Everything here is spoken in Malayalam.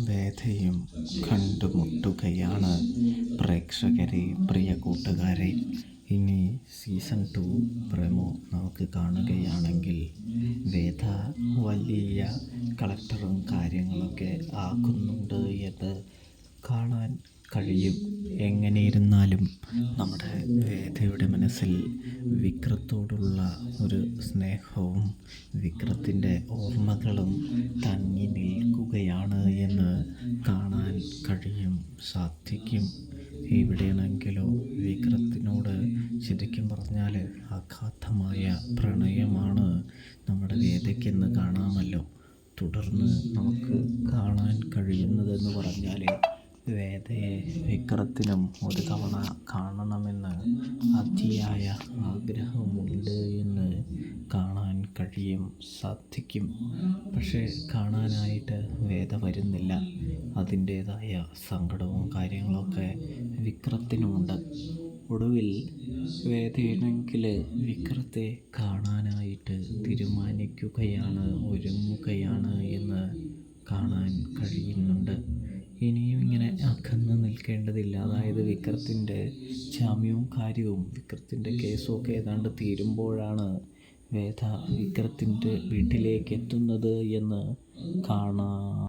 വേദയും കണ്ടുമുട്ടുകയാണ് പ്രേക്ഷകരെ, പ്രിയ കൂട്ടുകാരെ. ഇനി സീസൺ 2 പ്രമോ നമുക്ക് കാണുകയാണെങ്കിൽ വേദ വലിയ കളക്ടറും കാര്യങ്ങളൊക്കെ ആക്കുന്നുണ്ട് എന്ന് കാണാൻ കഴിയും. എങ്ങനെയിരുന്നാലും നമ്മുടെ വേദയുടെ മനസ്സിൽ വിക്രത്തോടുള്ള ഒരു സ്നേഹവും വിക്രത്തിൻ്റെ ഓർമ്മകളും തങ്ങി നിൽക്കുകയാണ് എന്ന് കാണാൻ സാധിക്കും. എവിടെയാണെങ്കിലോ വിക്രത്തിനോട് ശരിക്കും പറഞ്ഞാൽ അഗാധമായ പ്രണയമാണ് നമ്മുടെ വേദയ്ക്കെന്ന് കാണാമല്ലോ. തുടർന്ന് നമുക്ക് കാണാൻ കഴിയുന്നതെന്ന് പറഞ്ഞാൽ വേദയെ വിക്രത്തിനും ഒരു തവണ കാണണമെന്ന് അതിയായ ആഗ്രഹമുണ്ട് എന്ന് കാണാൻ സാധിക്കും. പക്ഷേ കാണാനായിട്ട് വേദ വരുന്നില്ല. അതിൻ്റേതായ സങ്കടവും കാര്യങ്ങളൊക്കെ വിക്രത്തിനുമുണ്ട്. ഒടുവിൽ വേദയാണെങ്കിൽ വിക്രത്തെ കാണാനായിട്ട് ഒരുങ്ങുകയാണ് എന്ന് കാണാൻ കഴിയുന്നുണ്ട്. ഇനിയും ഇങ്ങനെ അകന്ന് നിൽക്കേണ്ടതില്ല. അതായത് വിക്രത്തിൻ്റെ ജാമ്യവും കാര്യവും വിക്രത്തിൻ്റെ കേസും ഒക്കെ ഏതാണ്ട് തീരുമ്പോഴാണ് വേദ വിക്രത്തിൻ്റെ വീട്ടിലേക്ക് എത്തുന്നത് എന്ന് കാണാം.